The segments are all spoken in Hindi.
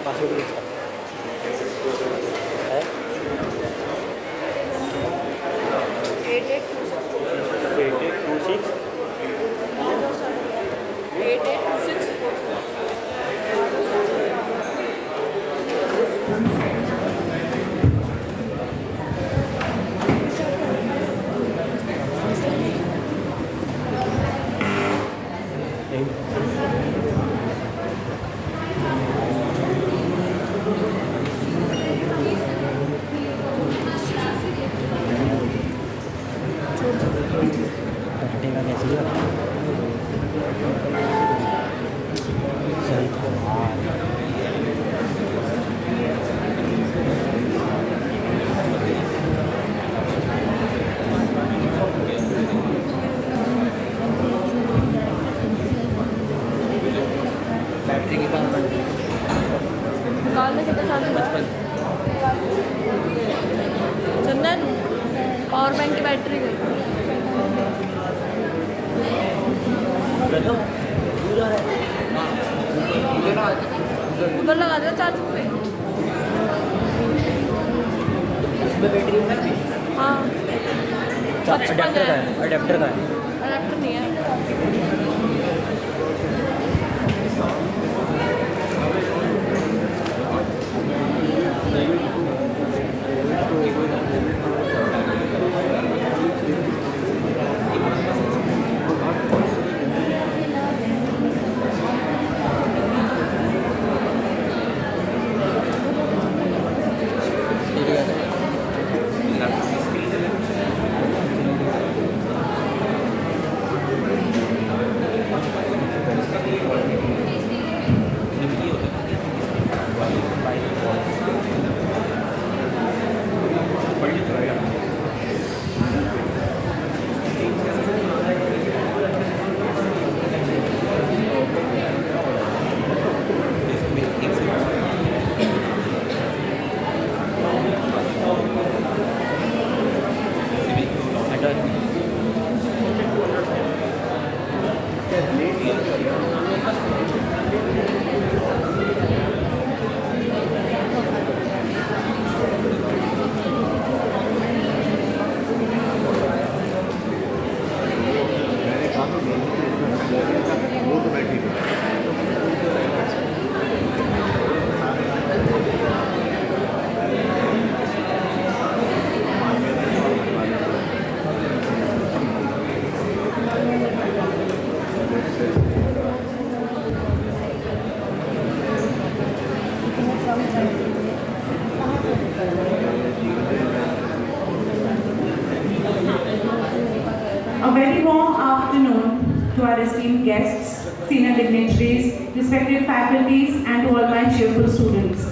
पासवर्ड है 8826 हटेगा कैसे सही था बैटरी की बात निकालने कितना चार्ज बचपन चंदन पावर बैंक की बैटरी गई ऊपर लगा दे चार्ज पे इसमें बैटरी है हाँ अडेप्टर का है अडेप्टर नहीं है A very warm afternoon to our esteemed guests, senior dignitaries, respected faculties, and to all my cheerful students.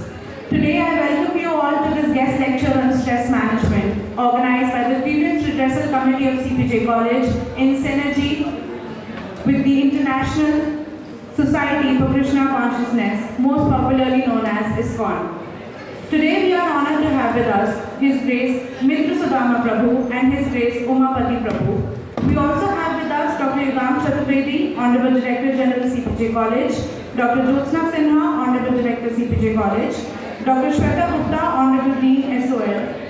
Today I welcome you all to this guest lecture on stress management, organized by the Grievance Redressal Committee of CPJ College in synergy with the International Society for Krishna Consciousness, most popularly known as ISKCON. Today we are honored to have with us His Grace Mitra Sudama Prabhu and His Grace Umapati Prabhu. We also have with us Dr. Yugam Chaturvedi, Honorable Director General CPJ College, Dr. Jyotsna Sinha, Honorable Director CPJ College, Dr. Shweta Gupta, Honorable Dean SOL.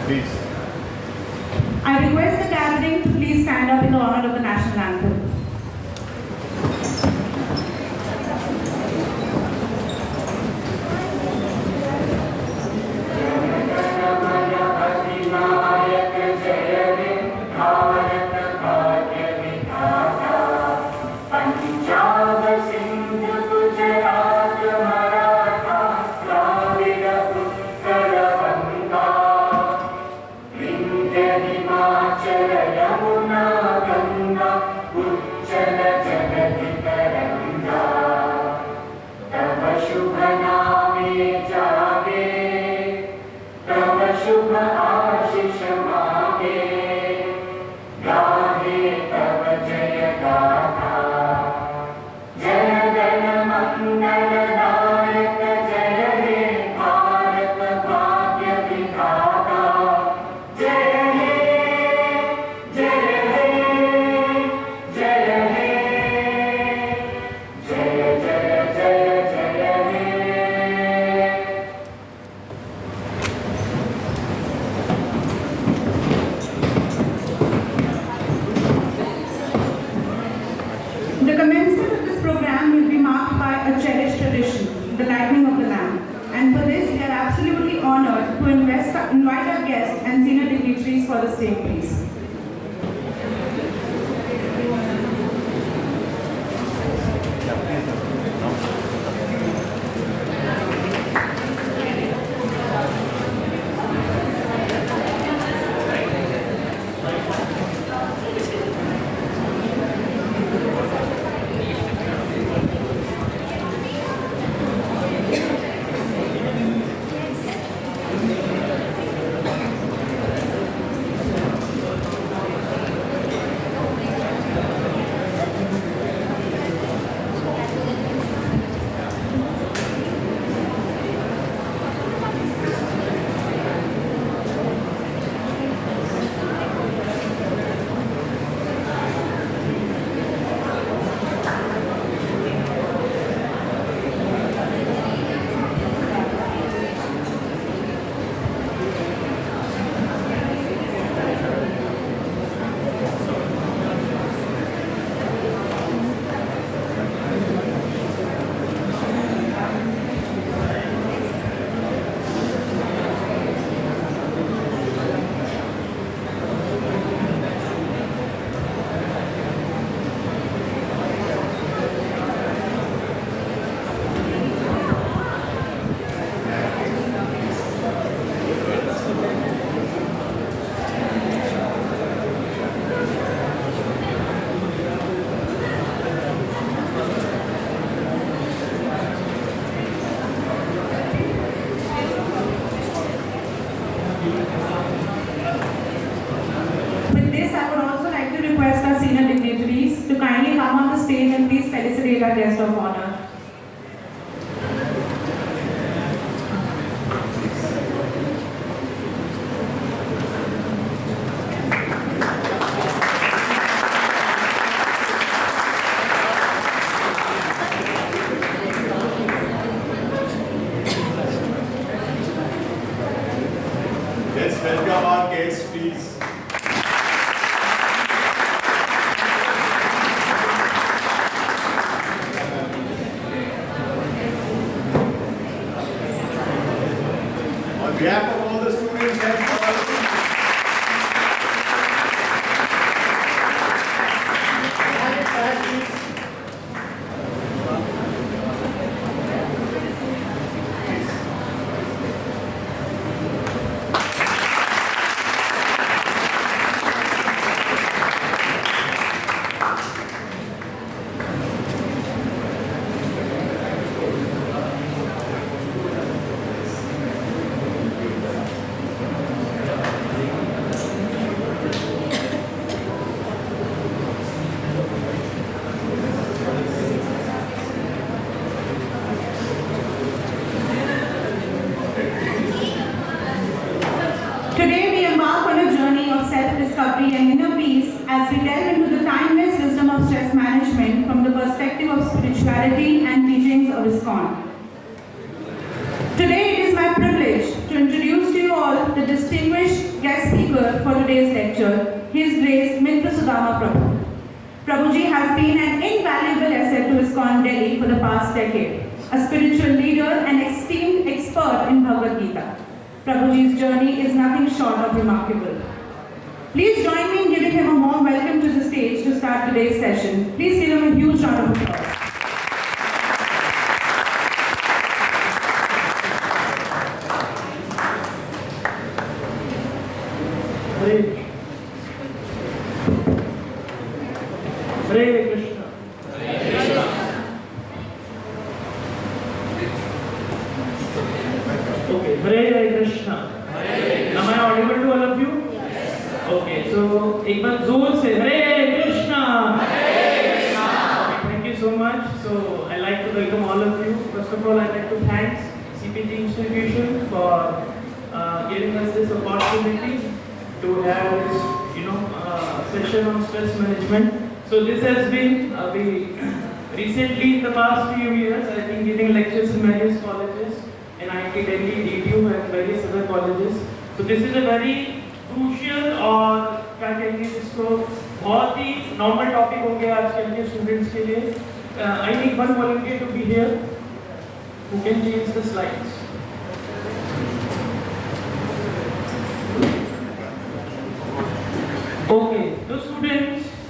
Please. I request the gathering to please stand up in the honor of the national anthem. शुभ आशीष मांगे गाहे to invite our guests and senior dignitaries for the stage, please. With this, I would also like to request our senior dignitaries to kindly come on the stage and please felicitate our guest of honor. Let's welcome our guests, please. On behalf of all the students and Today we embark on a journey of self-discovery and inner peace as we delve into the timeless wisdom of stress management from the perspective of spirituality and teachings of ISKCON. Today it is my privilege to introduce to you all the distinguished guest speaker for today's lecture, His Grace Mitra Sudama Prabhu. Prabhuji has been an invaluable asset to ISKCON Delhi for the past decade, a spiritual leader and esteemed expert in Bhagavad Gita. Prabhuji's journey is nothing short of remarkable. Please join me in giving him a warm welcome to the stage to start today's session. Please give him a huge round of applause. Hare Krishna. Okay, Hare Krishna. Am I audible to all of you? Yes. Okay, so एक बार जोर से Hare Krishna. Hare Krishna. Okay, thank you so much. So I like to welcome all of you. First of all, I like to thank CPG Institution for giving us this opportunity to have this, session on stress management. So this has been we recently in the past few years I've been giving lectures in various colleges in IIT Delhi, DTU and various other colleges. So this is a very crucial और क्या कहेंगे जिसको बहुत ही normal topic हो गया आजकल के students के लिए. I need one volunteer to be here who can change the slides.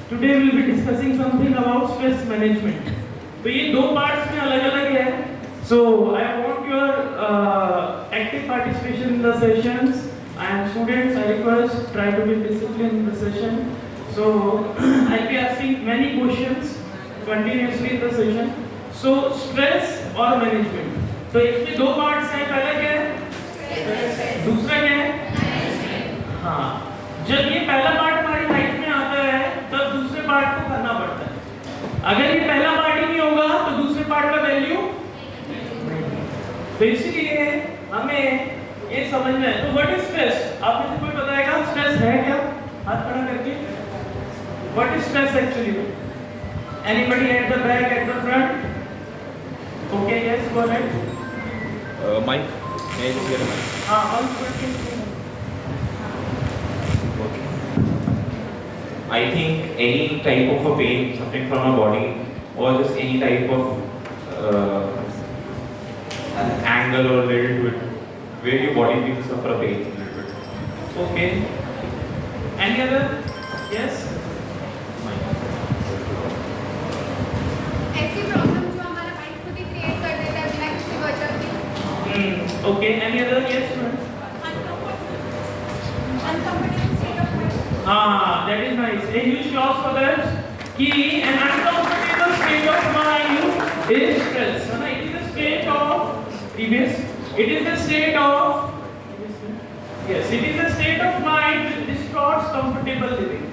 Today we will be discussing something about stress management. तो ये दो पार्ट्स में अलग-अलग है. So I want your active participation in the sessions, and students I request try to be disciplined in the session. So I'll be asking many questions continuously in the session. So stress और management. तो इसमें दो पार्ट्स हैं. पहला क्या है? दूसरा क्या है? हाँ. जब ये पहला पार्ट हमारी लाइफ में आता है तब दूसरे पार्ट को करना पड़ता है. अगर ये पहला पार्ट ही नहीं होगा तो दूसरे पार्ट का वैल्यू. तो इसलिए हमें ये समझना है. तो व्हाट इज स्ट्रेस? आप में से कोई बताएगा स्ट्रेस है क्या? हाथ खड़ा करके. What is stress actually? Anybody eight the back, at the front? Okay, yes, go ahead. Mike, may I just get a mic? हाँ, one question. I think any type of a pain suffering from a body or just any type of angle or related to it where your body feels suffer a pain a little bit. Okay. Any other? Yes. ऐसी प्रॉब्लम जो हमारा माइंड खुद ही क्रिएट कर देता है बिना किसी वजह के. Okay. Any other? Yes, student. Uncomfortable state of mind. That is nice. A huge clause for that. कि an uncomfortable state of mind is stress. है ना? It is the state of previous. It is the state of yes. It is the state of mind which distorts comfortable living.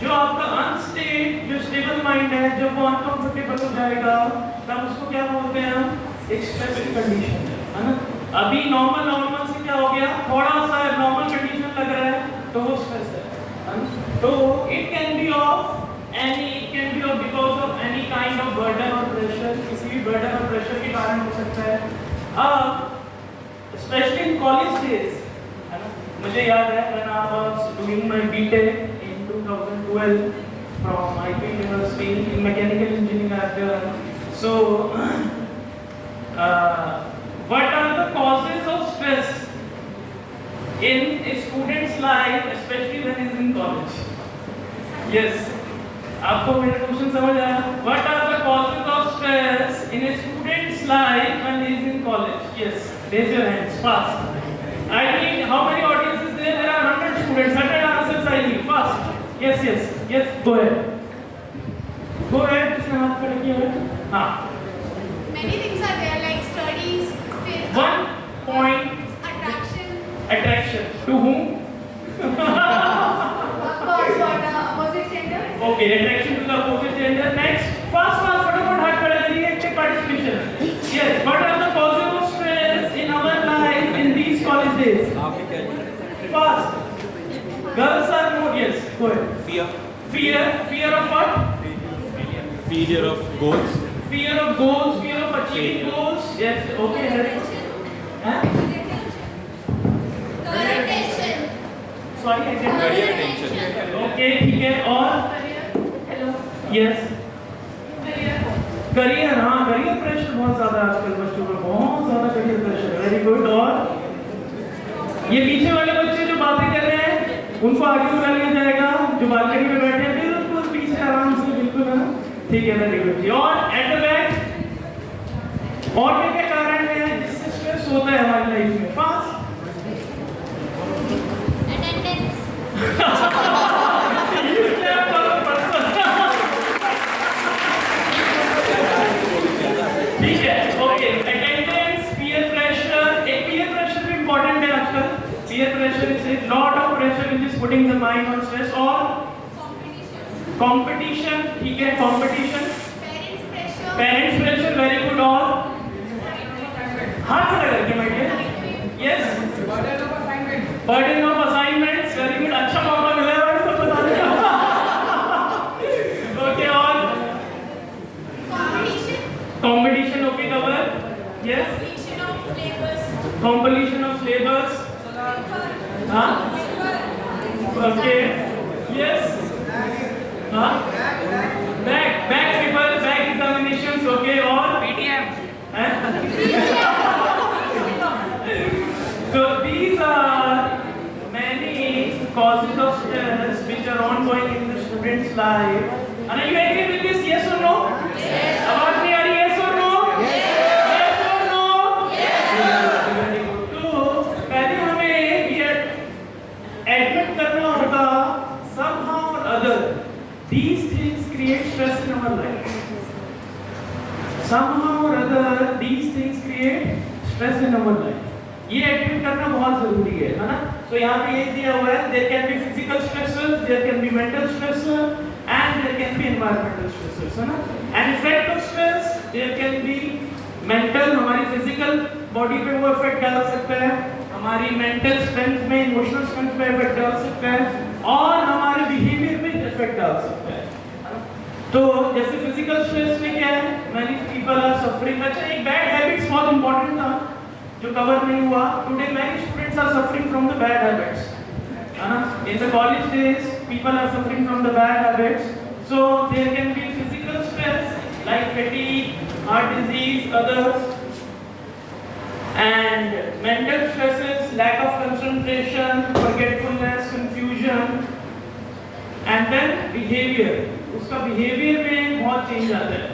जो आपका अनस्टेट, जो स्टेबल माइंड है, जब वो अनकंफर्टेबल हो जाएगा, तब उसको क्या बोलते हैं हम? एक स्ट्रेसफुल कंडीशन, है ना? अभी नॉर्मल से क्या हो गया? थोड़ा सा नॉर्मल कंडीशन लग रहा है, तो वो स्ट्रेस है. तो it can B of because of any kind of burden और प्रेशर. किसी भी बर्डन और प्रेशर के कारण हो सकता है. अब स्पेशली इन कॉलेज डेज, है ना? मुझे याद है when I was doing my BTech in 2012 from IIT university in mechanical engineering. So what are the causes of stress in a student's life, especially when he is in college? Yes. आपको मेरा क्वेश्चन समझ आया? What are the causes of stress in a student's life when he is in college? Yes. Raise your hands fast. I mean, how many audiences there? There are 100 students. 100 answers I need. Fast. Yes. Go ahead. जिसने हाथ खड़ा किया है. हाँ. Many things are there like studies, फिर 1 point attraction to whom? Of course, for the opposite gender. Okay, attraction to the opposite gender. Next, fast, फटाफट हाथ खड़ा करिए. Active participation. Yes. What are the causes of stress in our life in these college days? Fast. Girls are more. Yes. Go ahead. Fear of what? Failure of goals. Fear of goals. Fear of achieving goals. Yes. Okay. Huh? Career attention. Sorry, I didn't. Career attention. Okay, ठीक है. और Hello. yes. Career. करियर. हाँ, करियर प्रेशर बहुत ज़्यादा है आजकल बच्चों पर. बहुत ज़्यादा करियर प्रेशर. Very good. और ये पीछे वाले बच्चे जो बातें कर रहे हैं उनको आगे बुला लिया जाएगा. जो बालकनी में बैठे हैं बिल्कुल पीछे आराम से, बिल्कुल, है ना? ठीक है, वेरी गुड. और एट द बैक और क्या कारण है जिससे स्ट्रेस होता है हमारी लाइफ में? फास्ट. Attendance. ठीक है. ओके. Attendance, peer pressure. एक पीयर प्रेशर भी इंपॉर्टेंट है आजकल. Peer pressure is a lot of pressure which is putting the mind on stress. और कंपटीशन. ठीक है, competition. Parents pressure. Very good. और हाथ खड़ा करके my dear. Yes. Burden of assignments. Very good. अच्छा मौका मिला है भाई सब बताने का. ओके. और competition. Okay, cover. Yes. completion of syllabus. हाँ. ओके. यस. हाँ. back people, back examinations. Okay. और PTM. So these are many causes of stress which are ongoing in the student's life. And you agree with this? Yes or no? Yes. आवाज नहीं आ रही? Yes or no? Yes. Yes or no? Yes. Very good. तो पहले हमें ये admit करना होगा somehow or other these things create stress in our life. Somehow or other these things create stress in our life. ये एडमिट करना बहुत जरूरी है ना? तो यहाँ पे ये दिया हुआ है, there can be physical stressors, there can be mental stressors, and there can be environmental stressors, है ना? And effect of stress, there can be mental, हमारी physical body पे वो effect डाल सकता है, हमारी mental strength में, emotional strength पे effect डाल सकता है, और हमारे behavior में effect डाल सकता है। तो जैसे physical stress में क्या है? Many people are suffering। अच्छा, एक bad habits बहुत important था जो कवर नहीं हुआ। Today many students are suffering from the bad habits. In the college days, people are suffering from the bad habits. So there can be physical stress like fatigue, heart disease, others, and mental stresses, lack of concentration, forgetfulness, confusion, and then behavior. उसका behavior में बहुत change आता है।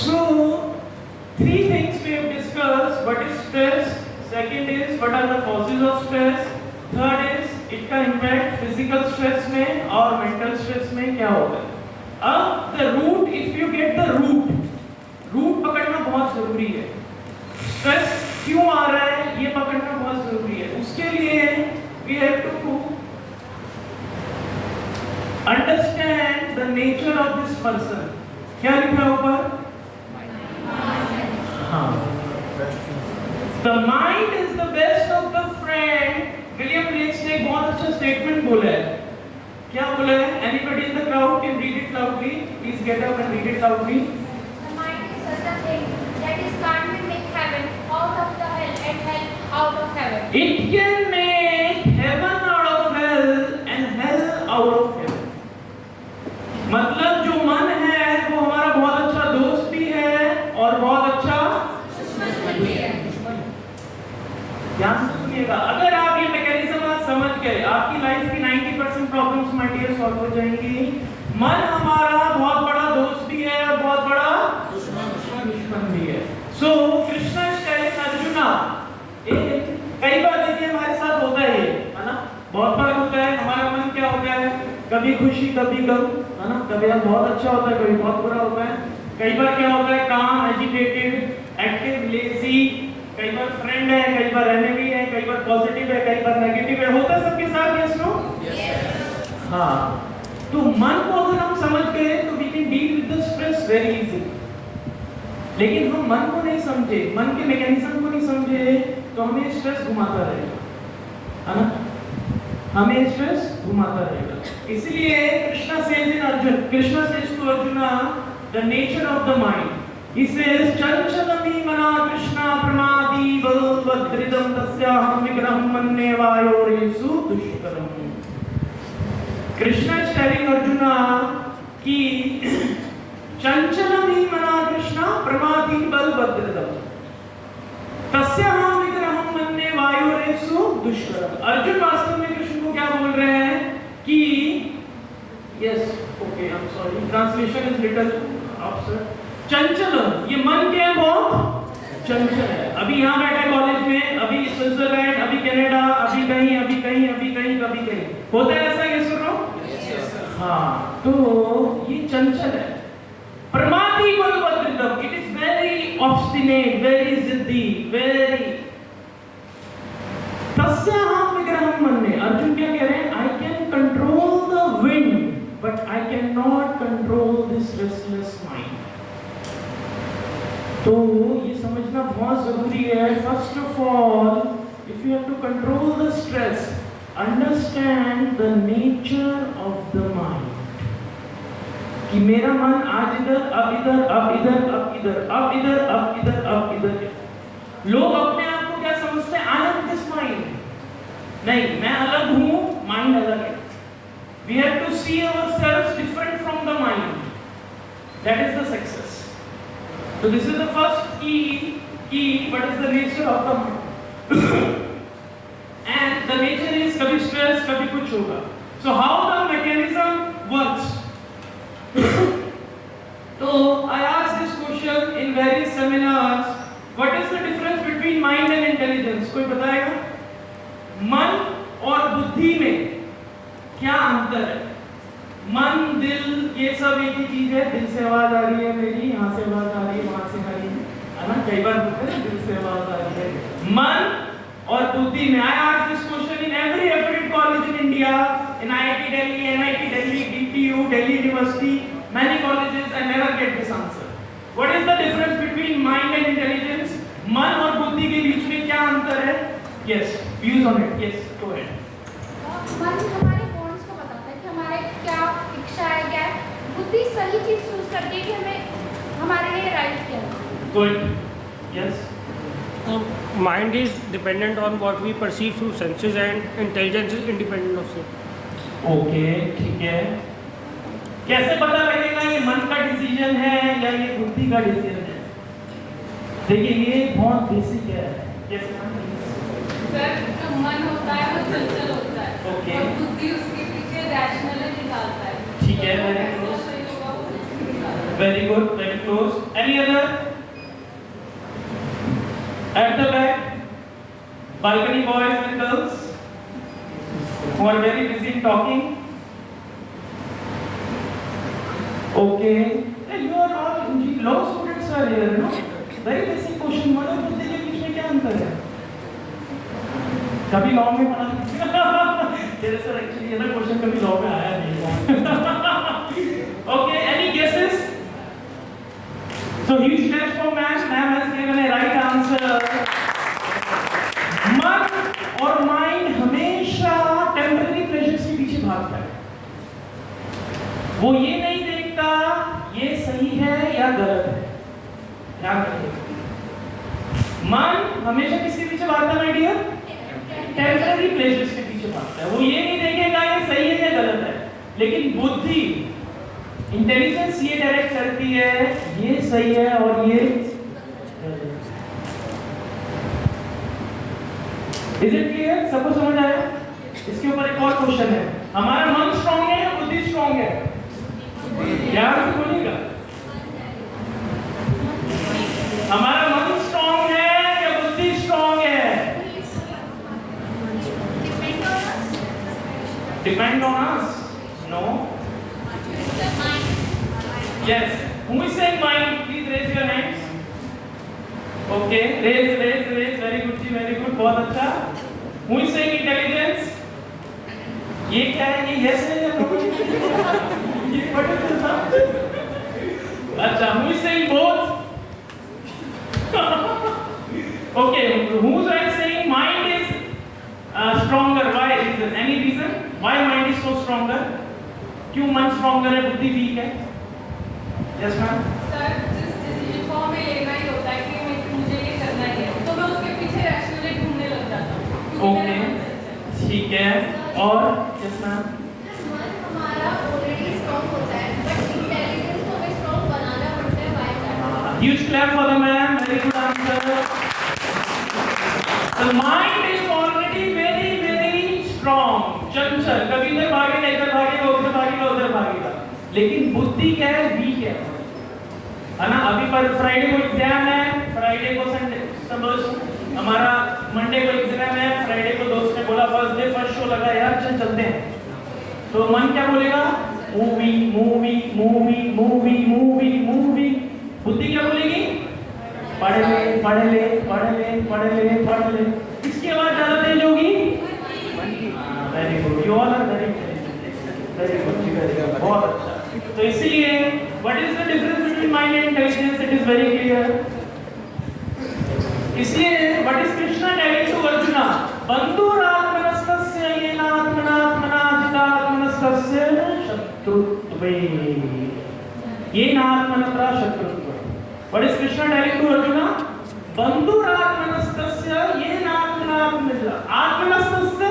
So, three things we have discussed. What is stress? Second is what are the causes of stress? Third is it का impact physical stress में और mental stress में क्या होगा? अब the root, if you get the root पकड़ना बहुत जरूरी है। Stress क्यों आ रहा है ये पकड़ना बहुत जरूरी है। उसके लिए we have to understand the nature of this person. क्या लिखा है ऊपर? The mind is the best of the friend. William Blake ने एक बहुत अच्छा स्टेटमेंट बोला है। क्या बोला है? Anybody in the crowd can read it loudly? Please get up and read it loudly. The mind is such a thing that it can't make heaven out of the hell and hell out of heaven. It can make heaven out of hell and hell out of heaven. मतलब जो मन है वो हमारा बहुत अच्छा दोस्त भी है और बहुत अच्छा ध्यान से सुनिएगा। अगर आप ये मैकेनिज्म आज समझ गए, आपकी लाइफ की 90% प्रॉब्लम्स माय डियर सॉल्व हो जाएंगी। मन हमारा बहुत बड़ा दोस्त भी है और बहुत बड़ा दुश्मन भी है। सो कृष्ण इज टेलिंग अर्जुना, कई बार देखिए हमारे साथ होता है ये, है ना? बहुत बार होता है। हमारा मन क्या होता है? कभी खुशी कभी गम, है ना? कभी हम बहुत अच्छा होता है, कभी बहुत बुरा होता है। कई बार क्या होता है? काम, एजिटेटेड, एक्टिव, लेजी, कई बार फ्रेंड है, कई बार एनिमी है, कई बार पॉजिटिव है, कई बार नेगेटिव है। होता है सबके साथ, यस नो? हाँ, तो मन को अगर हम समझ गए तो we can deal with the stress very easily. लेकिन हम मन को नहीं समझे, मन के मैकेनिज्म को नहीं समझे तो हमें स्ट्रेस घुमाता रहेगा, है ना? हमें स्ट्रेस घुमाता रहेगा। इसलिए Krishna says to Arjuna the nature of the mind. He says, Chanchalamī manā Krishna pramādī balvadridam tasyaham vigraham manne vayoresu dushkaram. Krishna is telling Arjuna कि Chanchalamī manā Krishna pramādī balvadridam tasyaham vigraham manne vayoresu dushkaram. Arjun वास्तव में कृष्ण को क्या बोल रहे हैं कि yes, okay, I'm sorry, translation is little upset. चंचल, ये मन क्या है? बहुत चंचल है। अभी यहाँ बैठा है कॉलेज में, अभी स्विट्जरलैंड, अभी कनाडा, अभी कहीं, अभी कहीं, अभी कहीं, कभी कहीं। होता है ऐसा? ये सुनो। हाँ, तो ये चंचल है। प्रमादी बलवद्रिदम, it is very obstinate, very जिद्दी, वेरी। तस्याहम विग्रहम मन्ये। अर्जुन क्या कह रहे हैं? I can control the wind but I can not control this restless mind. तो ये समझना बहुत जरूरी है। First of all, if you have to control the stress, understand the nature of the mind. कि मेरा मन आज इधर, अब इधर, अब इधर, अब इधर, अब इधर, अब इधर, अब इधर। लोग अपने आप को क्या समझते हैं? I am this mind. नहीं, मैं अलग हूं, माइंड अलग है। We have to see ourselves different from the mind. That is the success. So this is the first key. What is the nature of the mind? and the nature is कभी stress कभी कुछ होगा. So how the mechanism works? So I asked this question in various seminars. What is the difference between mind and intelligence? कोई बताएगा? मन और बुद्धि में क्या अंतर है? मन, दिल, ये सब एक ही चीज है. दिल से आवाज आ रही है मेरी, यहाँ से आवाज आ रही है, वहां से आ रही है ना. कई बार बोलते हैं दिल से आवाज आ रही है. मन और बुद्धि में. I asked this question in every accredited college in India, in IIT Delhi, NIT Delhi, DTU, Delhi University, many colleges. I never get this answer. What is the difference between mind and intelligence? मन और बुद्धि के बीच में क्या अंतर है? Yes, views on it. Yes, go ahead. मन हमारे बॉन्ड्स को बताता है कि हमारे क्या इच्छा है, क्या है. बुद्धि सही चीज चूज करती है कि हमें हमारे लिए राइट क्या है. Good. Yes. Mind is dependent on what we perceive through senses and intelligence is independent of it. Okay, ठीक है. कैसे पता लगेगा ये मन का डिसीजन है या ये बुद्धि का डिसीजन है? देखिए ये बहुत बेसिक है. Yes, ma'am. सर, जो मन होता है वो चंचल होता है. Okay. और बुद्धि उसके पीछे रैशनली निकालता है. ठीक है, very close. Very good, very close. Any other? At the back, balcony boys and girls who are very busy in talking. Okay. Hey, you are all law students are here, you know. Very basic question. मन और बुद्धि के बीच में क्या अंतर है? कभी लॉ में पढ़ा? तेरे सर एक्चुअली ये ना क्वेश्चन कभी लॉ में आया नहीं. Okay, any guesses? So huge claps for ma'am. Ma'am has given a right answer. मन और माइंड हमेशा टेम्पररी प्लेजर्स के पीछे भागता है. वो ये नहीं देखता ये सही है या गलत है. ध्यान रखिए. मन हमेशा किसके पीछे भागता है माय डियर? टेम्पररी प्लेजर्स के पीछे भागता है. वो ये नहीं देखेगा ये सही है या गलत है. लेकिन बुद्धि, इंटेलिजेंस ये डायरेक्ट करती है ये सही है और ये. Is it clear? सबको समझ आया? इसके ऊपर एक और क्वेश्चन है. हमारा मन स्ट्रांग है या बुद्धि स्ट्रांग है? यार से बोलिएगा. हमारा मन स्ट्रांग है या बुद्धि स्ट्रांग है? Depend on us? No. Yes. Who is saying mind? Please raise your hands. Okay. Raise. Very good ji, very good. बहुत अच्छा. Who is saying intelligence? ये क्या है? ये yes है या no? ये what is this? अच्छा. Who is saying both? Okay. Who is saying mind is stronger? Why? Is there any reason? Why mind is so stronger? क्यों मन stronger है, बुद्धि weak है? Yes ma'am. सर, जिस डिसीजन को हमें लेना ही होता है कि मुझे ये करना ही है, तो मैं उसके पीछे रैशनली ढूंढने लग जाता हूँ. Okay. ठीक है. और yes ma'am. मन हमारा ऑलरेडी स्ट्रांग होता है, बट इंटेलिजेंस को हमें स्ट्रांग बनाना पड़ता है by time. Huge clap for the man. Very good answer. The mind is already very strong. चंचल, कभी इधर भागेगा, इधर भागेगा, उधर भागेगा, उधर भागेगा. लेकिन बुद्धि क्या है? वीक है ना. अभी पर फ्राइडे को एग्जाम है, फ्राइडे को संडे सपोज हमारा मंडे को एग्जाम है, फ्राइडे को दोस्त ने बोला फर्स्ट शो लगा यार चल चलते हैं. तो मन क्या बोलेगा? मूवी. बुद्धि क्या बोलेगी? पढ़ ले. किसकी आवाज ज्यादा तेज होगी? Very good. You all are very intelligent. Very good. बहुत अच्छा. तो इसीलिए what is the difference between mind and intelligence? It is very clear. इसलिए what is Krishna telling to Arjuna? बंधुरात्मनस्तस्य येनात्मनात्मना जितात्मनस्तस्य शत्रुत्वे. येनात्मनता शत्रुत्व. What is Krishna telling to Arjuna? बंधुरात्मनस्तस्य येनात्मनात्मना आत्मनस्तस्य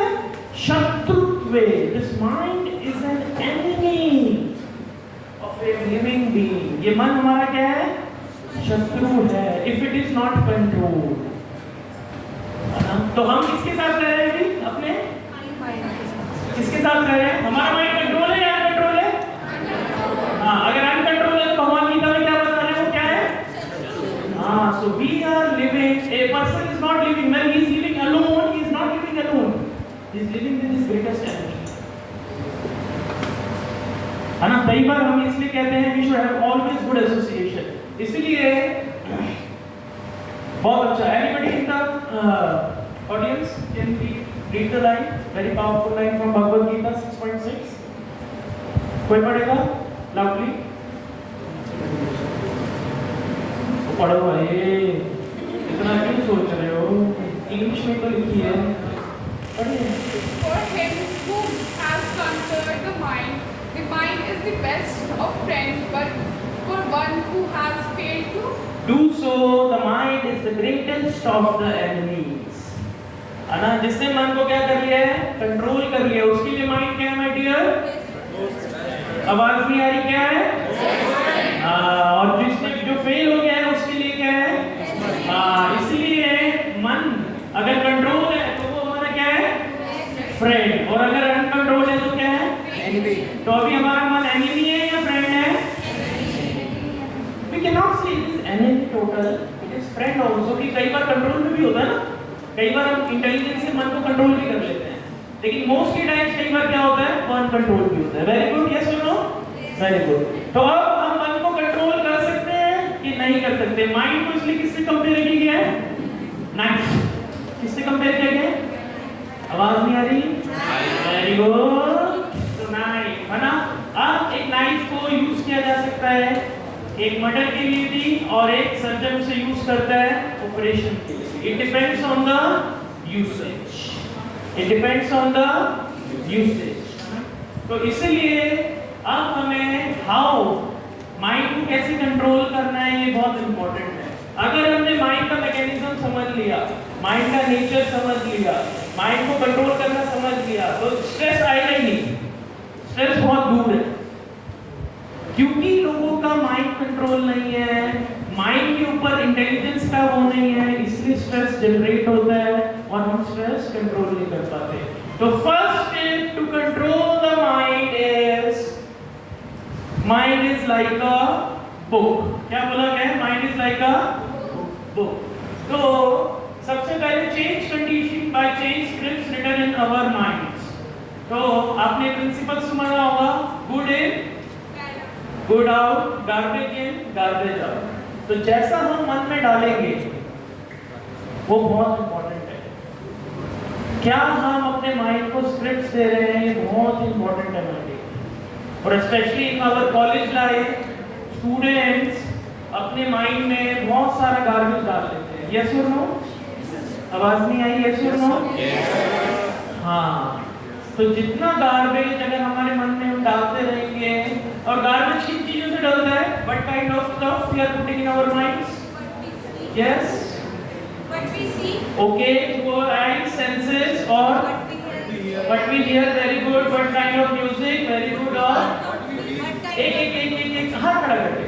शत्रुत्वे. This mind is an enemy of a living being. ये मन हमारा क्या है? शत्रु है. If it is not controlled. तो हम किसके साथ रह रहे हैं? अपने साथ रह रहे हैं? हमारा माइंड कंट्रोल है या अनकंट्रोल है? हाँ, अगर अनकंट्रोल है तो भगवान गीता में क्या बता रहे हैं, वो क्या है? हाँ, so we are living, a person is not living, when he is living alone, he is not living alone. He is living with his greatest enemy. है ना? कई बार हम इसलिए कहते हैं we should have always good association. इसलिए बहुत अच्छा. Anybody in the audience can read the line, very powerful line from Bhagavad Gita 6.6. कोई पढ़ेगा loudly? पढ़ो भाई, इतना क्यों सोच रहे हो? इंग्लिश में तो लिखी है, पढ़िए. For him who has conquered the mind is the best of friends, but for one who has failed to Do so, the mind is the greatest of the enemies. है ना? जिसने मन को क्या कर लिया है? कंट्रोल कर लिया. उसके लिए माइंड क्या है, माय डियर? आवाज नहीं आ रही, क्या है? और जिसने जो फेल हो गया है उसके लिए क्या है? इसलिए मन अगर कंट्रोल है तो वो हमारा क्या है? फ्रेंड. और अगर अनकंट्रोल है तो क्या है? एनिमी. तो अभी हमारा मन एनिमी है या फ्रेंड है? We cannot say it is enemy total. It is friend also. कि कई बार कंट्रोल में भी होता है ना. कई बार हम इंटेलिजेंस से मन को कंट्रोल भी कर लेते हैं. लेकिन मोस्टली टाइम्स कई बार क्या होता है? अनकंट्रोल भी होता है. Very good. यस और नो? Very good. तो अब हम मन को कंट्रोल कर सकते हैं कि नहीं कर सकते? माइंड को इसलिए किससे कंपेयर किया गया है? नाइफ. किससे कंपेयर किया गया है? आवाज नहीं आ रही? Very good. तो नाइफ है ना. अब एक नाइफ को यूज किया जा सकता है एक मर्डर के लिए भी और एक सर्जन से यूज करता है ऑपरेशन के लिए. It depends on the usage. It depends on the usage. तो इसलिए अब हमें हाउ माइंड को कैसे कंट्रोल करना है ये बहुत इंपॉर्टेंट है. अगर हमने माइंड का मैकेनिज्म समझ लिया, माइंड का नेचर समझ लिया, माइंड को कंट्रोल करना समझ लिया, तो स्ट्रेस आएगा ही नहीं. स्ट्रेस बहुत दूर है. क्योंकि लोगों का माइंड कंट्रोल नहीं है, माइंड के ऊपर इंटेलिजेंस का वो नहीं है, इसलिए स्ट्रेस जनरेट होता है और हम स्ट्रेस कंट्रोल नहीं कर पाते. तो first step to control the mind is like a book. क्या बोला गया? Mind is like a book. तो सबसे पहले change conditioning by change scripts written in our minds. तो आपने प्रिंसिपल सुना होगा, good in good out, garbage in garbage out. तो जैसा हम मन में डालेंगे वो बहुत इंपॉर्टेंट है. क्या हम अपने माइंड को स्क्रिप्ट्स दे रहे हैं, ये बहुत इंपॉर्टेंट है हमारे लिए. और specially in our college life students अपने माइंड में बहुत सारा गार्बेज डाल लेते हैं. यस और नो? आवाज नहीं आई? यस और नो? हाँ. तो जितना गार्बेज अगर हमारे मन में हम डालते रहेंगे, और गार्बेज किन चीजों से डलता है? What kind of stuff we are putting in our minds? Yes. what we see, Okay, through our eyes, senses, or what we hear. Very good. What kind of music? Very good. और एक हाथ खड़ा करके,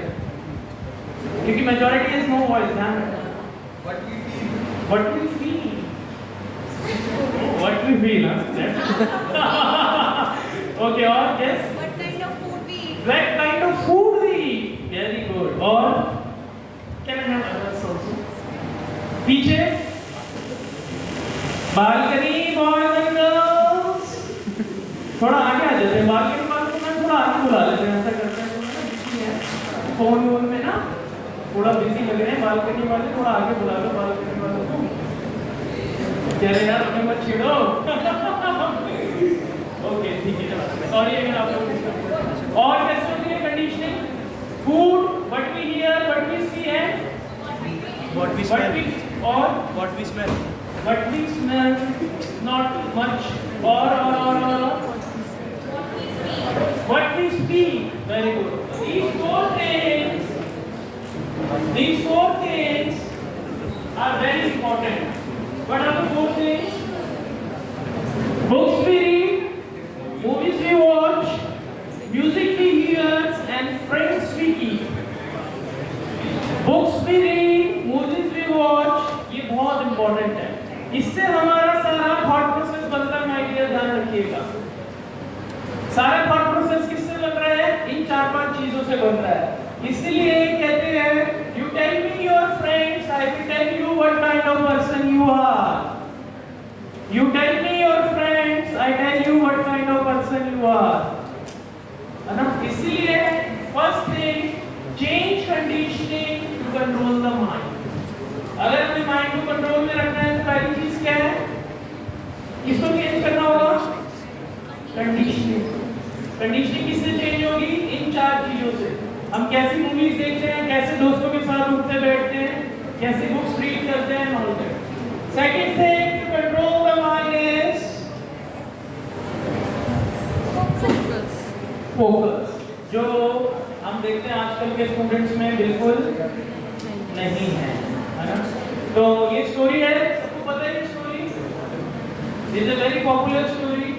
क्योंकि majority is no voice. ध्यान रखना. What we feel. What we feel. What we feel, huh? Okay, or yes. what kind of food we eat, What kind of food we eat. Very good. Or can I have others also? पीछे बालकनी बॉयज एंड गर्ल्स. थोड़ा आगे आ जाते हैं. बालकनी वालों को मैं थोड़ा आगे बुला लेते हैं. ऐसा करते हैं फोन में ना थोड़ा बिजी लग रहे हैं. बालकनी वाले थोड़ा आगे बुला लो. बालकनी वालों को कह रहे यार हमें मत छेड़ो. ओके ठीक है. सॉरी अगर आप लोग. और कैसे होती है conditioning? Food, what we hear, what we see and What we smell. or What we smell. what we smell, not much. Or what we speak. Very good. These four things are very important. What are the four things? Books we read, movies we watch, music we hear, and friends we keep. Books we read, movies we watch, ये बहुत important है. इससे हमारा सारा thought process बनता है. My dear, ध्यान रखिएगा. से बन रहा है। इसलिए कहते हैं you tell me your friends, I will tell you what kind of person you are. You tell me your friends, I tell you what kind of person you are, है ना। इसलिए first thing, change conditioning to control the mind. अगर अपने माइंड को कंट्रोल में रखना है तो पहली चीज क्या है, किसको चेंज करना होगा? कंडीशनिंग। कंडीशनिंग किससे चेंज होगी? इन 4 चीजों से। हम कैसी मूवीज देखते हैं, कैसे दोस्तों के साथ उठते बैठते हैं, कैसे बुक्स रीड करते हैं, all that. Second thing to control the mind is focus, जो हम देखते हैं आजकल के स्टूडेंट्स में बिल्कुल नहीं है ना। तो ये स्टोरी है, सबको पता है ये story? This is a very popular story.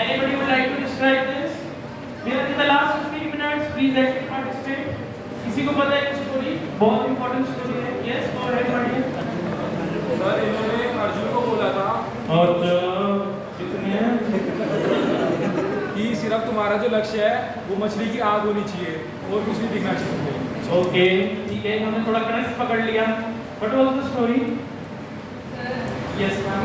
Anybody would like to describe this? In the last 15 minutes please active participate. किसी को पता है ये स्टोरी? बहुत इंपॉर्टेंट स्टोरी है। यस, गो अहेड पढ़िए। सर, इन्होंने अर्जुन को बोला था और किसने कि सिर्फ तुम्हारा जो लक्ष्य है वो मछली की आग होनी चाहिए और कुछ नहीं दिखना चाहिए। ओके, ठीक है, इन्होंने थोड़ा क्रश पकड़ लिया। What was the story? Yes ma'am.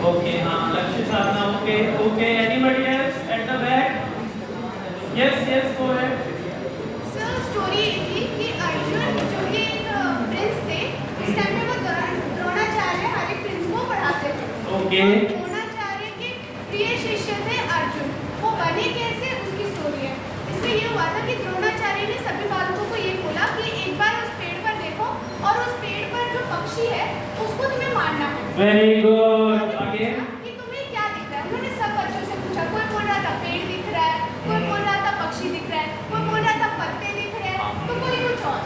Okay, हाँ, लक्ष्य साधना। Okay okay, anybody else at the back? Yes yes, go ahead. Sir, story ये थी कि अर्जुन जो कि एक प्रिंस थे, उस टाइम में वो द्रोणाचार्य हर एक प्रिंस को पढ़ाते थे। ओके। और द्रोणाचार्य के प्रिय शिष्य थे अर्जुन। वो बने कैसे, उसकी स्टोरी है। इसमें ये हुआ था कि द्रोणाचार्य ने सभी बालकों को ये बोला कि एक बार उस पेड़ पर देखो और उस पेड़ पर जो पक्षी है उसको तुम्हें मारना है। Very good. आगे। कि तुम्हें क्या दिख रहा है? उन्होंने सब बच्चों से पूछा। कोई बोल रहा था पेड़ दिख रहा है, कोई बोल रहा था पक्षी दिख रहा है, कोई बोल रहा था पत्ते दिख रहे हैं, तो कोई कुछ और।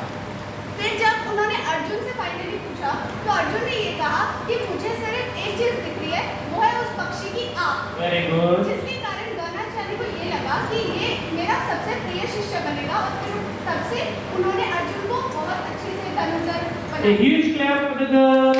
फिर जब उन्होंने अर्जुन से फाइनली पूछा तो अर्जुन ने ये कहा कि मुझे सिर्फ एक चीज दिख रही है, वो है उस पक्षी की आँख। Very good. जिसके कारण द्रोणाचार्य को ये लगा कि ये मेरा सबसे प्रिय शिष्य बनेगा और फिर तब से उन्होंने अर्जुन को बहुत अच्छे से धनुर्धर A बनाया। huge clap for the girl.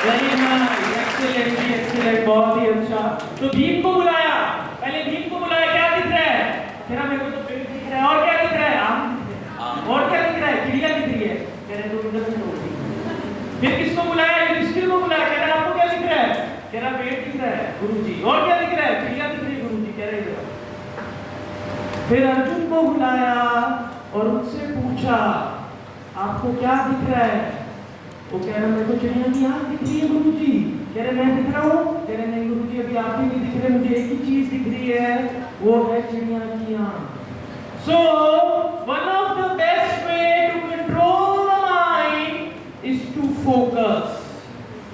Very nice, excellent, excellent, बहुत ही अच्छा। तो भीम को बुलाया, पहले भीम को बुलाया, क्या दिख रहा है? तेरा मेरे को तो पेड़ दिख रहा है, और क्या दिख रहा है? आम दिख रहा है। और क्या दिख रहा है? चिड़िया दिख रही है। कह रहे तो इधर से तोड़ दी। फिर किसको बुलाया? युधिष्ठिर को बुलाया। कह रहे आपको क्या दिख रहा है? कह रहा पेड़ दिख रहा है गुरुजी। और क्या दिख रहा है? चिड़िया दिख रही है गुरुजी। कह रहे इधर। फिर अर्जुन को बुलाया और उनसे पूछा आपको क्या दिख रहा है? वो कह रहा मेरे को चिड़िया की आँख दिख रही है गुरुजी। कह रहे मैं दिख रहा हूँ? कह रहे नहीं गुरुजी, अभी आप ही नहीं दिख रहे, मुझे एक ही चीज दिख रही है, वो है चिड़िया की आँख। So one of the best way to control the mind is to focus.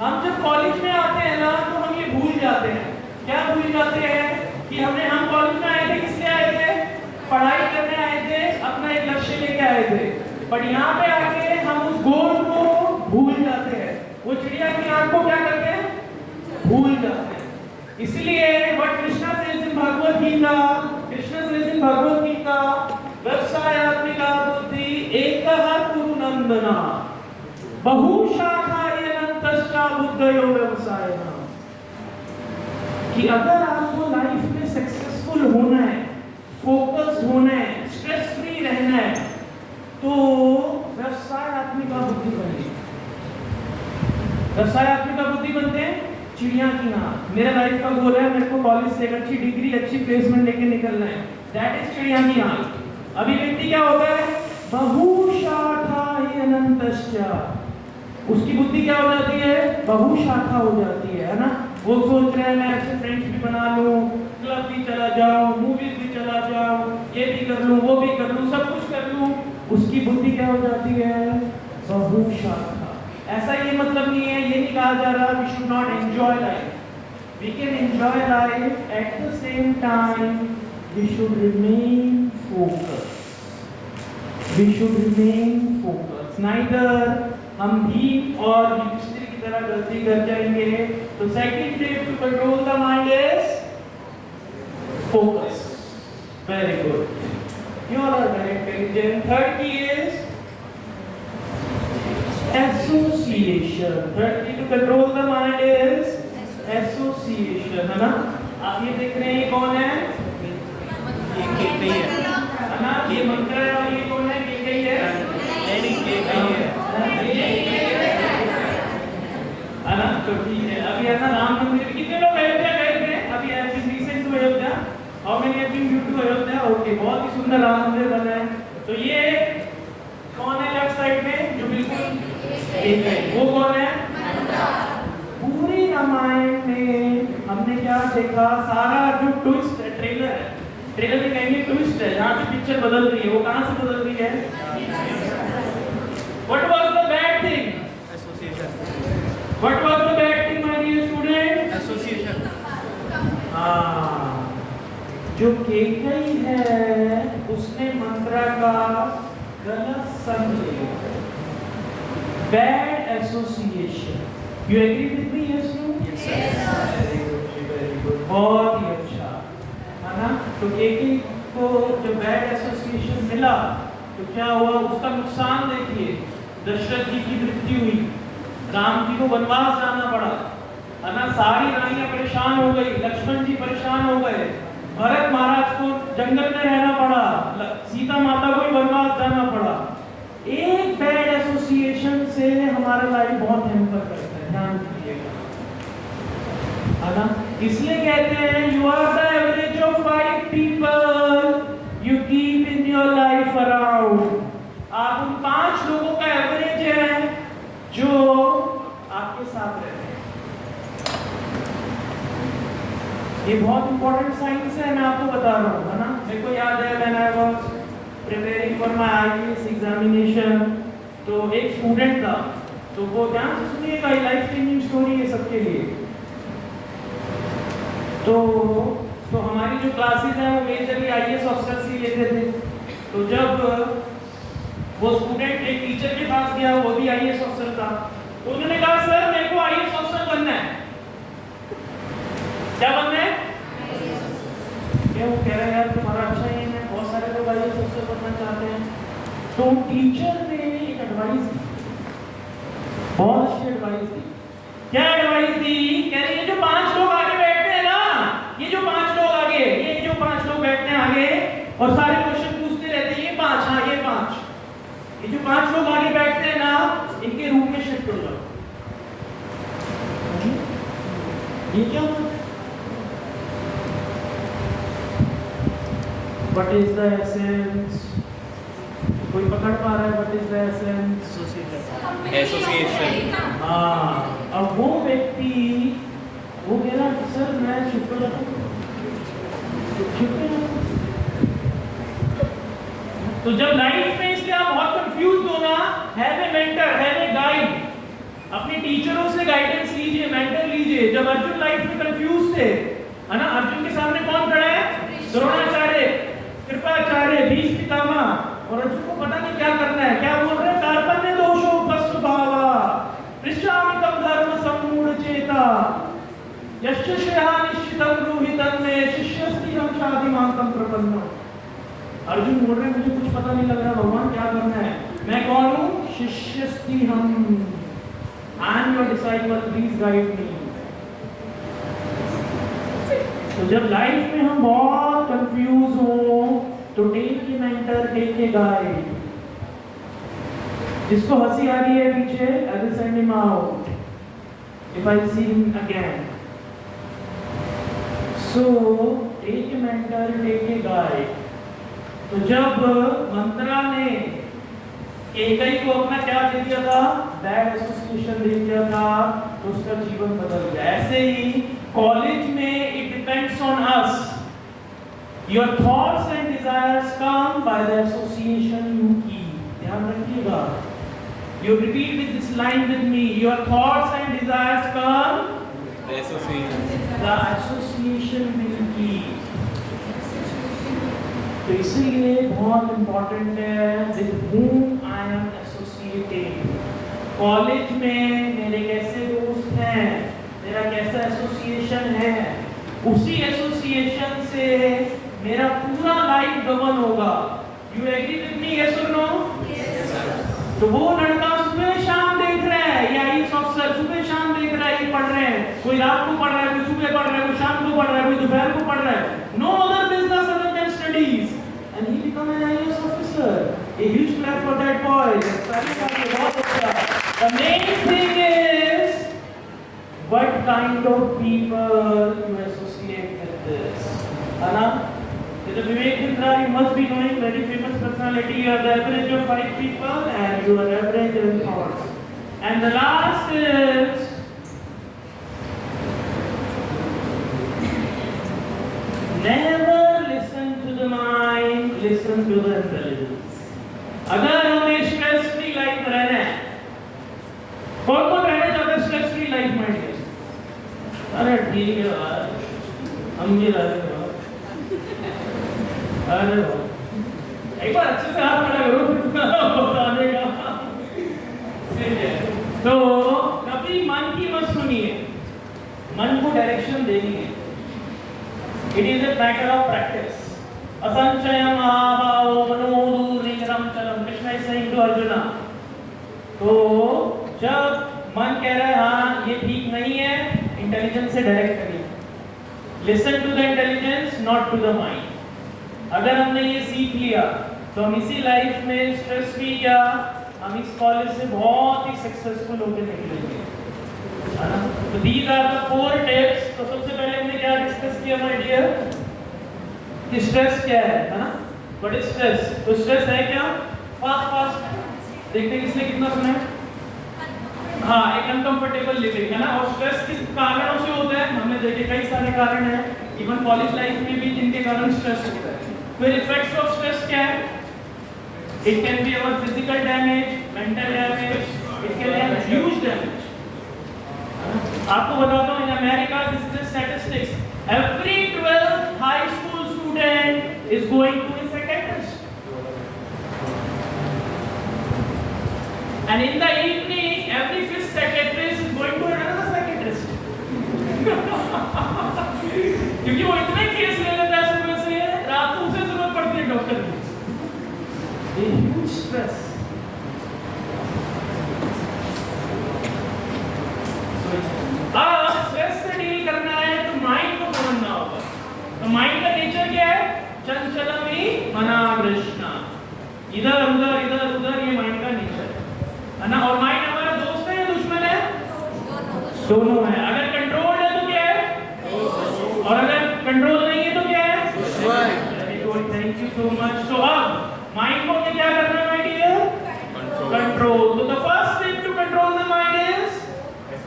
हम जब कॉलेज में आते हैं ना तो हम ये भूल जाते हैं। क्या भूल जाते हैं? कि हम कॉलेज में आए थे, किस लिए आए थे? पढ़ाई करने आए थे, अपना एक लक्ष्य लेके आए थे। पर यहाँ पे आके हम उस गोल को भूल जाते हैं। वो चिड़िया की आँख को क्या करते हैं? भूल जाते हैं। इसलिए what Krishna says in Bhagavad Gita, व्यवसायात्मिका बुद्धि एकः कुरु नंदना बहुशाखा अनंतश्च बुद्धयो व्यवसायिनः। कि अगर आपको लाइफ में सक्सेसफुल होना है, फोकस्ड होना है, स्ट्रेस फ्री रहना है, तो व्यवसायात्मिका बुद्धि बनेगी। व्यवसायात्मिका बुद्धि बनते हैं चिड़िया की आँख। मेरा लाइफ का गोल है, मेरे को कॉलेज से एक अच्छी डिग्री, अच्छी प्लेसमेंट लेके निकलना है, दैट इज चिड़िया की आँख। अभी व्यक्ति क्या होता है? बहुशाखा अनंतश्च, उसकी बुद्धि क्या हो जाती है? बहुशाखा हो जाती है ना। वो सोच रहे हैं मैं अच्छे फ्रेंड्स भी बना लूं, क्लब भी चला जाऊं, मूवीज भी चला जाऊं, ये भी कर लूं, वो भी कर लूं, सब कुछ कर लूं। उसकी बुद्धि क्या हो जाती है? बहुशाखा। ऐसा ये मतलब नहीं है, ये नहीं कहा जा रहा we should not enjoy life. We can enjoy life, at the same time we should remain focused. We should remain focused. Neither हम भीम और युधिष्ठिर की तरह गलती कर जाएंगे। तो second tip to control the mind is focus. Very good, you all are very intelligent. Third key is association. Third key to control the mind is association, है ना? आप ये देख रहे हैं, ये कौन है? ये के ही है ना? ये मंत्र है और ये कौन है? के ही है? नहीं के ही है ना? तो ठीक है। अभी है ना राम मंदिर, कितने लोग अयोध्या गए थे? अभी I am recent to Ayodhya. How many have been to Ayodhya? Okay, बहुत ही सुंदर राम मंदिर बना है। तो ये कौन है लेफ्ट साइड में जो बिल्कुल एक है? वो कौन है? पूरी रामायण में हमने क्या देखा? सारा जो ट्विस्ट है, ट्रेलर है, ट्रेलर में कहेंगे ट्विस्ट है, जहाँ से पिक्चर बदल रही है, वो कहाँ से बदल रही है? What was the bad thing? Association What was the bad thing, my dear student? Association जो केकई है उसने मंत्रा का गलत समझ लिया। Bad association. You agree with me? Yes, no? Yes, sir. Very good. बहुत ही अच्छा, है ना? तो केकई को जब बैड एसोसिएशन मिला तो क्या हुआ? उसका नुकसान देखिए। दशरथ जी की मृत्यु हुई, राम जी को वनवास जाना पड़ा, है ना? सारी रानियां परेशान हो गई, लक्ष्मण जी परेशान हो गए, भरत महाराज को जंगल में रहना पड़ा, सीता माता को भी वनवास जाना पड़ा। एक बैड एसोसिएशन से हमारा लाइफ बहुत हैम्पर करता है, ध्यान दीजिएगा, है ना? इसलिए कहते हैं you are the average of 5 people you keep in your life around. आप उन 5 लोगों का एवरेज है जो आपके साथ रहते हैं। ये बहुत इंपॉर्टेंट साइंस है, मैं आपको बता रहा हूँ, है ना? मेरे को याद है when I was preparing for my IAS examination, तो एक स्टूडेंट था, तो वो ध्यान से सुनिएगा, ये लाइफ चेंजिंग स्टोरी है सबके लिए। तो हमारी जो क्लासेस हैं वो मेजरली आईएएस ऑफिसर से लेते थे। तो जब वो स्टूडेंट एक टीचर के पास गया, वो भी आईएएस ऑफिसर था, तो उन्होंने कहा सर मेरे को आईएएस ऑफिसर बनना है। क्या बनना है? क्या वो कह रहा है यार तुम्हारा अच्छा ही है, बहुत सारे लोग आईएएस ऑफिसर बनना चाहते हैं। तो टीचर ने एक एडवाइस दी, बहुत अच्छी एडवाइस दी। क्या एडवाइस दी? कह रही है जो 5 लोग आगे बैठते हैं ना, ये जो 5 लोग आगे, ये जो 5 लोग बैठते हैं आगे और सारे क्वेश्चन पूछते रहते हैं, ये 5, हाँ ये 5, ये जो 5 लोग आगे बैठते हैं ना, इनके रूम में शिफ्ट हो जाओ। ये क्या होता है? What is the essence? कोई पकड़ पा रहा है? What is the essence? Association हाँ, अब वो व्यक्ति वो कह रहा सर मैं चुप हो जाता हूँ, तो जब लाइफ में इसलिए आप बहुत कंफ्यूज हो ना, have a mentor, have a guide, अपने टीचरों से गाइडेंस लीजिए, मेंटर लीजिए। जब अर्जुन लाइफ में कंफ्यूज थे, है ना, अर्जुन के सामने कौन खड़ा है? द्रोणाचार्य, कृपाचार्य, भीष्म पितामह, और अर्जुन को पता नहीं क्या करना है। क्या बोल रहे हैं? कार्पण्य दोषो स्वभावा पृच्छामि तम धर्म सम्मूढ़ चेता यश्च श्रेया निश्चितं ब्रूहि तन्मे शिष्यस्ति हम शाधिमांतं प्रपन्नो। अर्जुन बोल रहे हैं मुझे कुछ पता नहीं लग रहा भगवान, क्या करना है? मैं कौन हूँ? शिष्यस्ति हम, I am your disciple, please guide me. तो जब लाइफ में हम बहुत कंफ्यूज हो तो take a mentor, take a guide. जिसको हंसी आ रही है पीछे, I will send him out if I see him again. So take a mentor, take a guide. तो जब मंत्रा ने केकई को अपना क्या दे दिया था? बैड एसोसिएशन दे दिया था, तो उसका जीवन बदल गया। ऐसे ही कॉलेज में it depends on us. Your thoughts and desires come by the association you keep. ध्यान रखिएगा, you repeat with this line with me, your thoughts and desires come the association will keep. तो इसीलिए बहुत इंपॉर्टेंट है with whom I am associating। College में मेरे कैसे दोस्त हैं, मेरा कैसा एसोसिएशन है, उसी एसोसिएशन से मेरा पूरा लाइफ गवर्न होगा। You agree with me, yes और नो? तो वो लड़का सुबह शाम देख रहा है, या आईएएस ऑफिसर सुबह शाम देख रहा है, ये पढ़ रहे हैं, कोई रात को पढ़ रहा है, कोई सुबह पढ़ रहा है, कोई शाम को पढ़ रहा है, कोई दोपहर को पढ़ रहा है. No other business other than studies. And he become an IAS officer. A huge clap for that boy. बहुत अच्छा. The main thing is what kind of people you associate with this. है ना? So Vivek Bindra, you must be knowing, very famous personality. You are the average of 5 people, and you are average in thoughts. And the last is never listen to the mind, listen to the intelligence. अगर हमें स्ट्रेस फ्री लाइफ रहना है, कौन रहना चाहता है स्ट्रेस फ्री लाइफ में? अरे ठीक है यार, हम ये रहे हो. अरे एक बार अच्छे से हाथ खड़ा करो फिर बताने का. ठीक है. तो कभी मन की मत सुनिए, मन को डायरेक्शन देनी है. It is a matter of practice. Asanchayam ahabhavo manoduriram chalam. Krishna is saying to Arjuna. तो जब मन कह रहा है हाँ ये ठीक नहीं है, इंटेलिजेंस से डायरेक्ट करिए. Listen to the intelligence, not to the mind. अगर हमने ये सीख लिया तो हम इसी लाइफ में स्ट्रेस फ्री या हम इस कॉलेज से बहुत ही सक्सेसफुल होकर निकलेंगे. तो these are the 4 tips. तो सबसे पहले हमने क्या डिस्कस किया माय डियर? कि स्ट्रेस क्या है ना? What is stress? तो स्ट्रेस है क्या? फास्ट देखते हैं किसने कितना सुना है. हाँ, एक अनकंफर्टेबल लिविंग है ना. और स्ट्रेस किस कारणों से होता है? हमने देखे कई सारे कारण हैं, इवन कॉलेज लाइफ में भी जिनके कारण स्ट्रेस होता है. फिर इफेक्ट्स ऑफ स्ट्रेस क्या है? It can be our physical damage, mental damage, it can have huge damage. आपको बताता हूँ, in America this is the statistics. Every 12th high school student is going to a psychiatrist. And in the evening, every 5th psychiatrist is going to another psychiatrist. क्योंकि वो इतने केस ले लेता है सुबह से, रात को उसे जरूरत पड़ती है डॉक्टर की. A huge stress. स्ट्रेस से डील करना है तो माइंड को समझना होगा. तो माइंड का नेचर क्या है? चंचलमी मनाकृष्णा. इधर उधर ये माइंड का नेचर है ना. और माइंड हमारा दोस्त है या दुश्मन है? दोनों है. अगर कंट्रोल है तो क्या है? और अगर कंट्रोल नहीं है तो क्या है? Very good, thank you so much. तो अब माइंड को क्या करना है माय डियर? कंट्रोल. तो the first step to control the mind is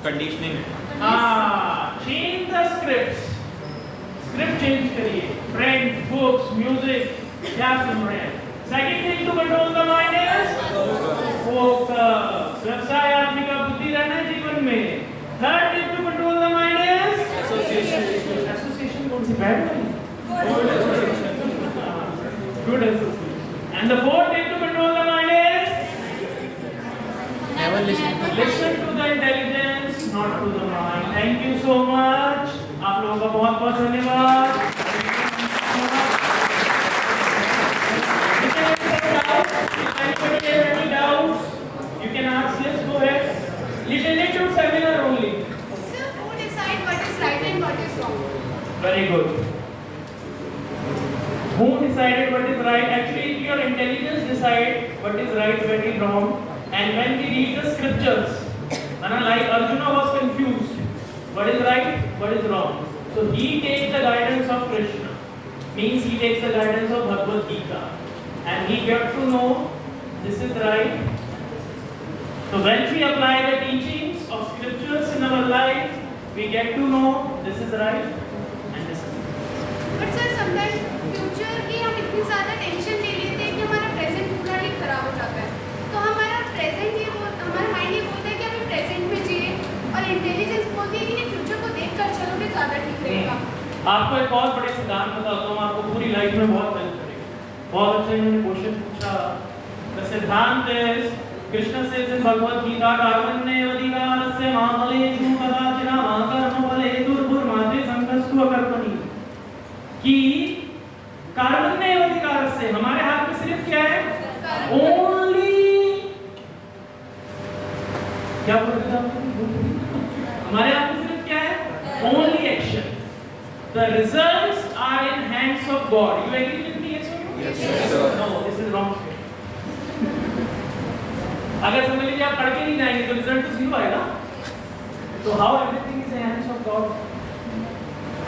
conditioning. Change the scripts. Script change करिए. फ्रेंड्स, बुक्स, म्यूजिक, क्या सुन रहे हैं? Second thing to control the mind is focus. व्यवसाय आदमी का बुद्धि रहना है जीवन में. Third thing to control the mind is association. Association कौन सी? बैड वाली? Good association. And the fourth thing to control the mind is never listen to the intelligence, not to the mind. Thank you so much. आप लोगों का बहुत बहुत धन्यवाद. Anybody have any doubts? You can ask. Yes, go ahead. Literature seminar only. Sir, who decide what is right and what is wrong? Very good. Who decided what is right? Actually, your intelligence decide what is right, what is wrong. And when we read the scriptures, like Arjuna was confused, what is right, what is wrong. So he takes the guidance of Krishna, means he takes the guidance of Bhagavad Gita, and he got to know this is right. So when we apply the teachings of scriptures in our life, we get to know this is right and this is wrong. But sir, sometimes future की हम इतनी ज़्यादा टेंशन ले लेते हैं कि हमारा प्रेजेंट पूरा ही खराब हो जाता है. तो हमारा प्रेजेंट हमारा माइंड ये बोलता है कि हमें प्रेजेंट में जिए, और इंटेलिजेंस बोलती है कि नहीं फ्यूचर को देख कर चलोगे ज़्यादा ठीक रहेगा. आपको एक बहुत बड़े सिद्धांत बताता हूँ, आपको पूरी लाइफ में बहुत हेल्प करेगा. बहुत अच्छा इन्होंने क्वेश्चन पूछा. द सिद्धांत is Krishna says in Bhagavad Gita कार्मण्येवाधिकारस्य मा फलेषु कदाचन मा कर्मफले दुर्भुर्माते संकस्तु अकर्मणि. कि कार्मण्येवाधिकारस्य हमारे हाथ में सिर्फ क्या है? ओनली. क्या बोल रहे थे आप? हमारे हाथ में सिर्फ क्या है? only action. The results are in hands of God. You agree with me? Yes or no? Yes, sir. No, this is wrong statement. अगर समझ लीजिए आप पढ़ के नहीं जाएंगे तो रिजल्ट तो जीरो आएगा. So how everything is in hands of God?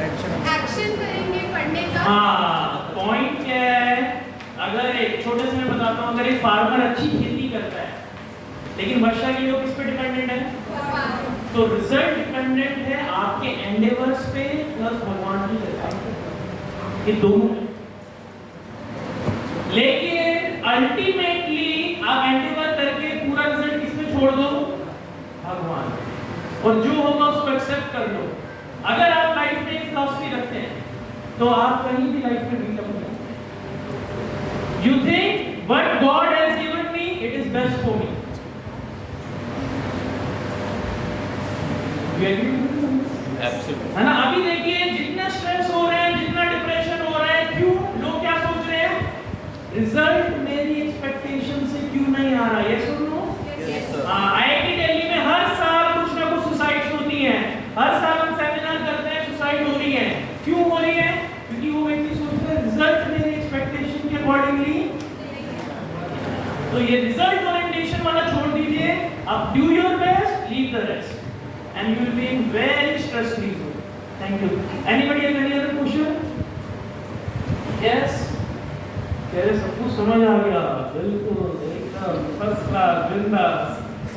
Action करेंगे पढ़ने का. हाँ, पॉइंट क्या है? अगर एक छोटे से मैं बताता हूँ, अगर एक फार्मर अच्छी खेती करता है, लेकिन वर्षा के लिए वो किस पे डिपेंडेंट है? तो रिजल्ट डिपेंडेंट है आपके एंडेवर्स पे प्लस भगवान की कृपा पे. ये दोनों है. लेकिन अल्टीमेटली आप एंडेवर करके पूरा रिजल्ट किस पे छोड़ दो? भगवान. और जो होगा उसको एक्सेप्ट कर लो. अगर आप लाइफ में एक फिलॉसफी रखते हैं तो आप कहीं भी लाइफ में बीट अप नहीं. You think what God has given me, it is best for me. You agree with me? Absolutely. है ना? अभी देखिए जितना स्ट्रेस हो रहे हैं, जितना डिप्रेशन हो रहा है, क्यों लोग क्या सोच रहे हैं? रिजल्ट मेरी एक्सपेक्टेशन से क्यों नहीं आ रहा? यस और no? Yes, sir. IIT Delhi में हर साल कुछ ना कुछ सुसाइड्स होती हैं. हर साल हम सेमिनार करते हैं, सुसाइड हो रही है. क्यों हो रही है? क्योंकि वो व्यक्ति सोच रहा है रिजल्ट मेरी एक्सपेक्टेशन के अकॉर्डिंगली. तो ये रिजल्ट ओरिएंटेशन वाला छोड़ दीजिए. अब do your best, leave the rest, and you will be in very stress free zone. Thank you. Anybody have any other question? Yes. तेरे सब कुछ समझ आ गया. बिल्कुल एकदम फर्स्ट क्लास बिंदास.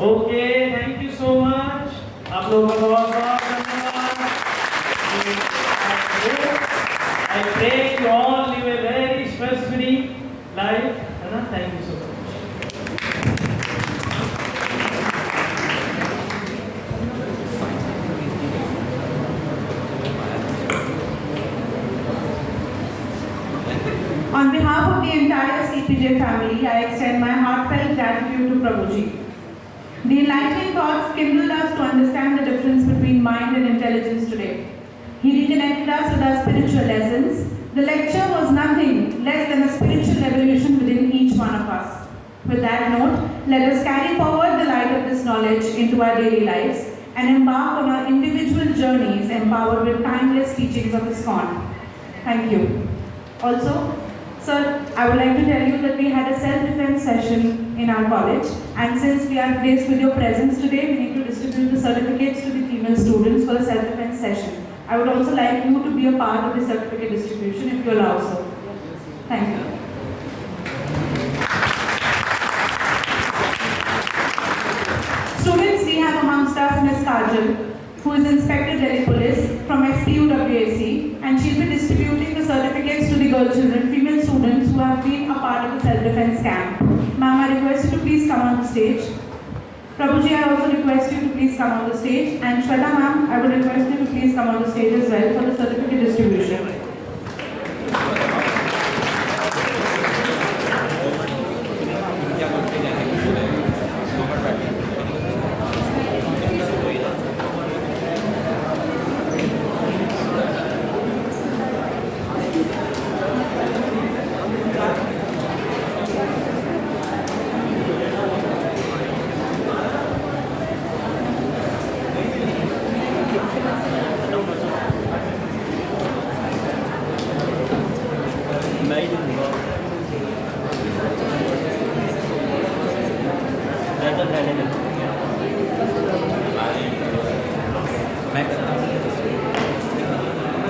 Okay, thank you so much. आप लोगों का बहुत बहुत धन्यवाद. I pray you all live a very stress free life. है ना? Thank you so much. On behalf of the entire CPJ family, I extend my heartfelt gratitude to Prabhuji. The enlightening thoughts kindled us to understand the difference between mind and intelligence today. He reconnected us with our spiritual lessons. The lecture was nothing less than a spiritual revolution within each one of us. With that note, let us carry forward the light of this knowledge into our daily lives and embark on our individual journeys empowered with timeless teachings of ISKCON. Thank you. Also, sir, I would like to tell you that we had a self-defense session in our college, and since we are graced with your presence today, we need to distribute the certificates to the female students for the self-defense session. I would also like you to be a part of the certificate distribution if you allow, sir. Thank you. Students, we have amongst us Ms. Kajal, who is Inspector Delhi Police from SPUWAC, and she'll be distributing the certificates to the girl children, female students who have been a part of the self-defense camp. Ma'am, I request you to please come on the stage. Prabhuji, I also request you to please come on the stage, and Shweta ma'am, I would request you to please come on the stage as well for the certificate distribution.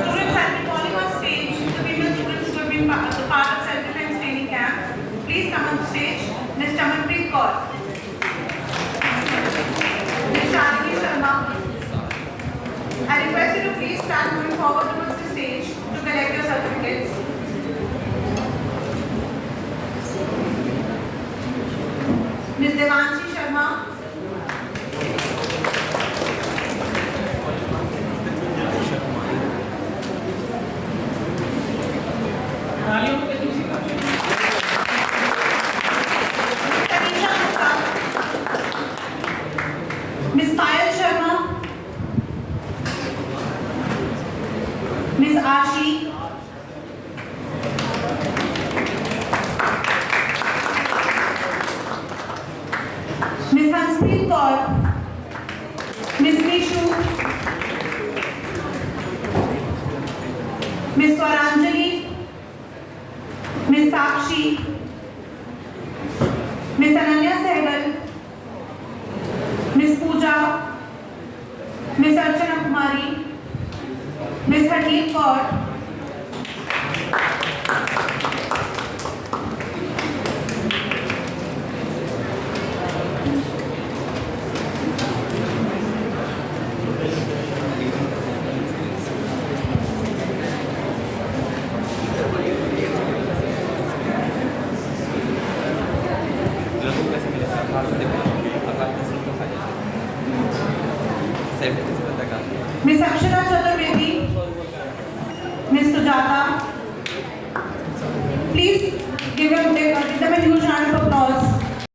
Students, I'll be calling on stage the female students who have been part of self-defense training camp. Please come on stage. Ms. Chamanpreet Kaur. Ms. Shalini Sharma. I request you to please start moving forward towards the stage to collect your certificates. Ms. Devanshi Sharma. Ms. Payal Sharma, Ms. Ashi, Ms. Hanspreet Kaur, Ms. Nishu, Miss Swaranjali, Miss Sakshi, Miss Ananya Sehgal, Miss Pooja, Miss Archana Kumari, Miss Harneet Kaur, Miss Akshara Chaturvedi, Miss Sujata. Please give them a huge round of applause.